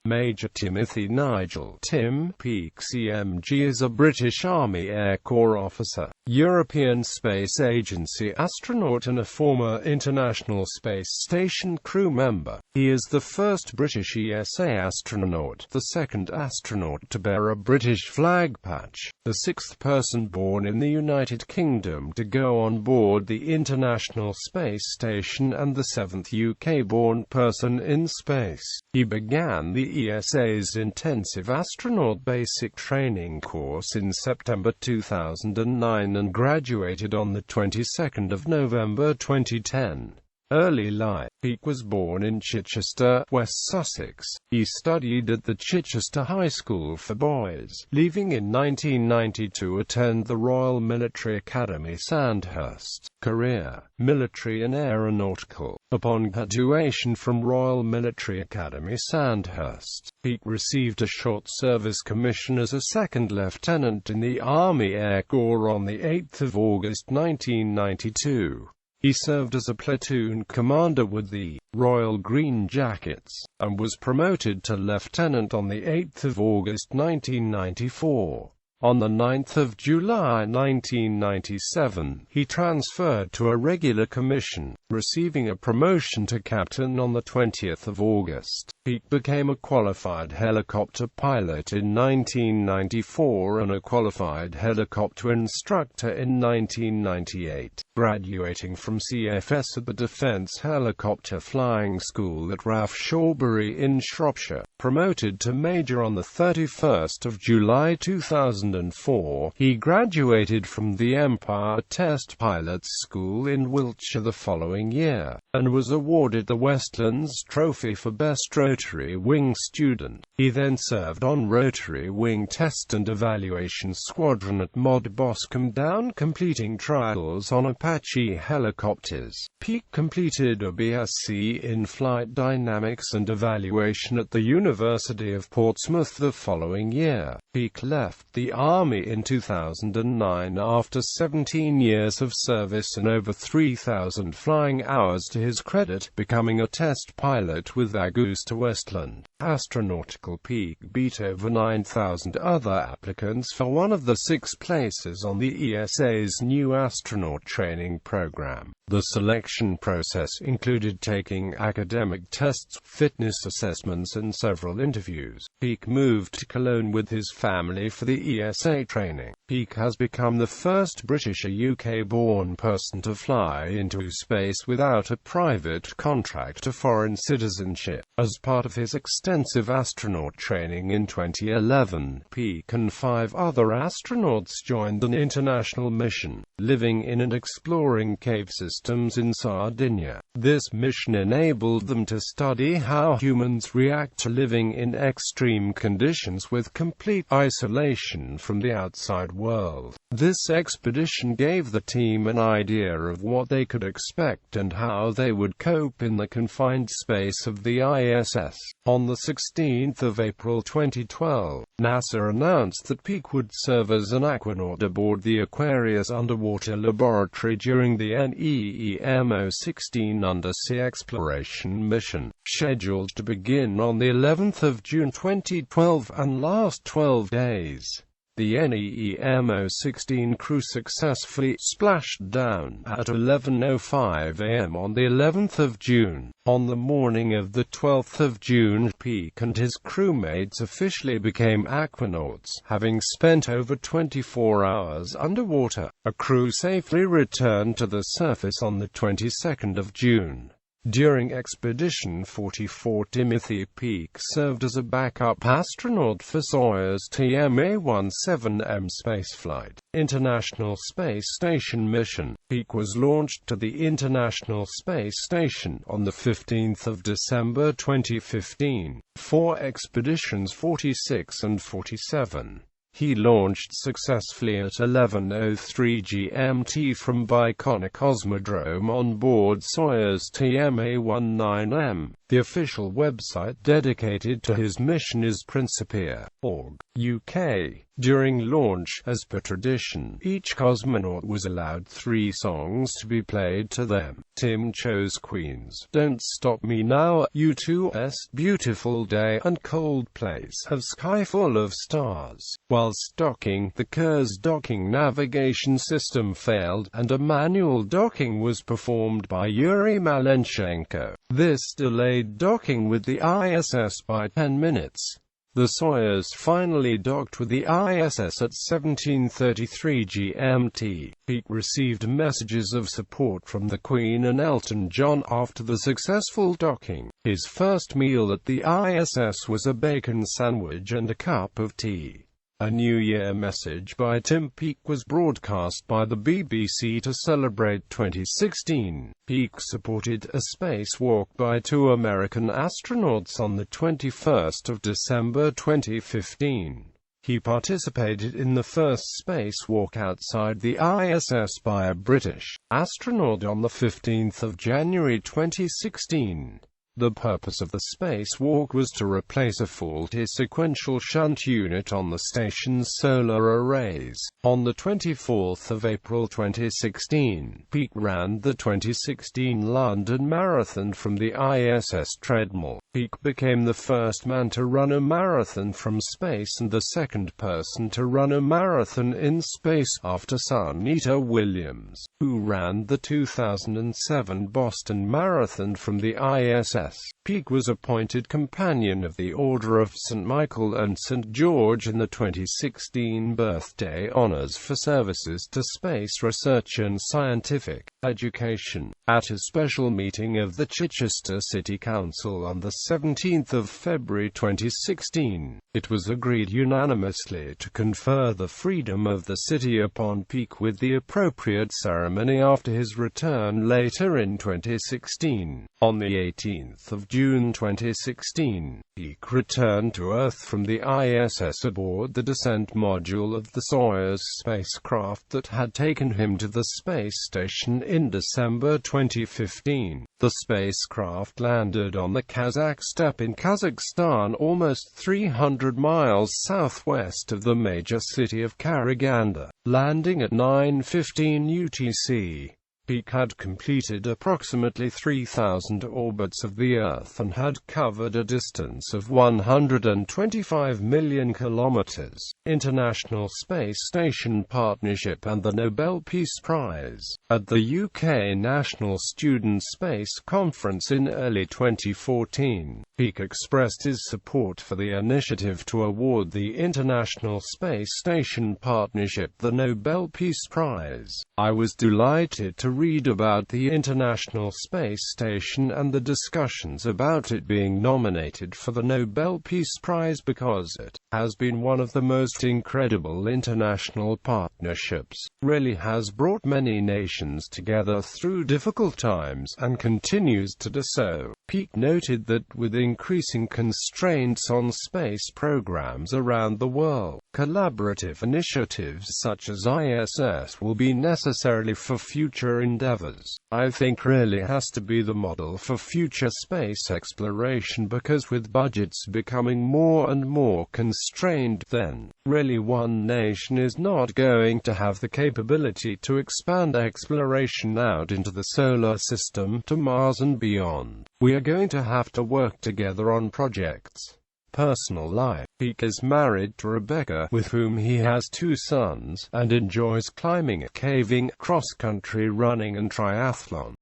Major Timothy Nigel (Tim) Peake CMG is a British Army Air Corps officer, European Space Agency astronaut and a former International Space Station crew member. He is the first British ESA astronaut, the second astronaut to bear a British flag patch, the sixth person born in the United Kingdom to go on board the International Space Station, and the seventh UK-born person in space. He began the ESA's Intensive Astronaut Basic Training course in September 2009 and graduated on the 22nd of November 2010. Early life. Peake was born in Chichester, West Sussex. He studied at the Chichester High School for Boys, leaving in 1990 to attend the Royal Military Academy Sandhurst. Career: military and aeronautical. Upon graduation from Royal Military Academy Sandhurst, Peake received a short service commission as a second lieutenant in the Army Air Corps on 8 August 1992. He served as a platoon commander with the Royal Green Jackets, and was promoted to lieutenant on 8 August 1994. On 9 July 1997, he transferred to a regular commission, receiving a promotion to captain on 20 August. Peake became a qualified helicopter pilot in 1994 and a qualified helicopter instructor in 1998, graduating from CFS at the Defence Helicopter Flying School at RAF Shawbury in Shropshire. Promoted to major on 31 July 2004, he graduated from the Empire Test Pilots School in Wiltshire the following year, and was awarded the Westlands Trophy for Best Rotary Wing Student. He then served on Rotary Wing Test and Evaluation Squadron at Mod Boscombe Down, completing trials on Apache helicopters. Peake completed a BSc in Flight Dynamics and Evaluation at the University of Portsmouth the following year. Peake left the Army in 2009 after 17 years of service and over 3,000 flying hours to his credit, becoming a test pilot with Augusta-Westland Astronautical. Peake beat over 9,000 other applicants for one of the 6 places on the ESA's new astronaut training program. The selection process included taking academic tests, fitness assessments and several interviews. Peake moved to Cologne with his family for the ESA training. Peake has become the first British or UK-born person to fly into space without a private contract or foreign citizenship. As part of his extensive astronaut training in 2011, Peake and 5 other astronauts joined an international mission, living in and exploring cave systems in Sardinia. This mission enabled them to study how humans react to living in extreme conditions with complete isolation from the outside world. This expedition gave the team an idea of what they could expect and how they would cope in the confined space of the ISS. On 16 April 2012, NASA announced that Peake would serve as an aquanaut aboard the Aquarius underwater laboratory during the NEEMO-16 undersea exploration mission, scheduled to begin on 11 June 2012 and last 12 days. The NEEMO-16 crew successfully splashed down at 11:05 a.m. on the 11th of June. On the morning of the 12th of June, Peake and his crewmates officially became aquanauts, having spent over 24 hours underwater. A crew safely returned to the surface on the 22nd of June. During Expedition 44, Timothy Peake served as a backup astronaut for Soyuz TMA-17M spaceflight. International Space Station mission. Peake was launched to the International Space Station on 15 December 2015, for Expeditions 46 and 47. He launched successfully at 11:03 GMT from Baikonur Cosmodrome on board Soyuz TMA-19M. The official website dedicated to his mission is principia.org, UK. During launch, as per tradition, each cosmonaut was allowed 3 songs to be played to them. Tim chose Queen's "Don't Stop Me Now", U2's "Beautiful Day", and Coldplay's "Have Sky Full of Stars". Whilst docking, the Kur's docking navigation system failed, and a manual docking was performed by Yuri Malenchenko. This delayed docking with the ISS by 10 minutes. The Soyuz finally docked with the ISS at 17:33 GMT. Peake received messages of support from the Queen and Elton John after the successful docking. His first meal at the ISS was a bacon sandwich and a cup of tea. A New Year message by Tim Peake was broadcast by the BBC to celebrate 2016. Peake supported a spacewalk by 2 American astronauts on the 21st of December 2015. He participated in the first spacewalk outside the ISS by a British astronaut on the 15th of January 2016. The purpose of the spacewalk was to replace a faulty sequential shunt unit on the station's solar arrays. On the 24th of April 2016, Peake ran the 2016 London Marathon from the ISS treadmill. Peake became the first man to run a marathon from space and the second person to run a marathon in space, after Sunita Williams, who ran the 2007 Boston Marathon from the ISS. Peake was appointed Companion of the Order of St. Michael and St. George in the 2016 birthday honors for services to space research and scientific education. At a special meeting of the Chichester City Council on the 17th of February 2016, it was agreed unanimously to confer the freedom of the city upon Peake with the appropriate ceremony after his return later in 2016. On the 18th of June 2016, Peake returned to Earth from the ISS aboard the descent module of the Soyuz spacecraft that had taken him to the space station in December 2015. The spacecraft landed on the Kazakh steppe in Kazakhstan, almost 300 miles southwest of the major city of Karaganda, landing at 9:15 UTC. Peake had completed approximately 3,000 orbits of the Earth and had covered a distance of 125 million kilometers. International Space Station Partnership and the Nobel Peace Prize. At the UK National Student Space Conference in early 2014, Peake expressed his support for the initiative to award the International Space Station Partnership the Nobel Peace Prize. "I was delighted to read about the International Space Station and the discussions about it being nominated for the Nobel Peace Prize because it has been one of the most incredible international partnerships, really has brought many nations together through difficult times and continues to do so." Peake noted that with increasing constraints on space programs around the world, collaborative initiatives such as ISS will be necessary for future endeavors. "I think really has to be the model for future space exploration because with budgets becoming more and more constrained, then really one nation is not going to have the capability to expand exploration out into the solar system, to Mars and beyond. We are going to have to work together on projects." Personal life. Peake is married to Rebecca, with whom he has 2 sons, and enjoys climbing, caving, cross-country running and triathlon.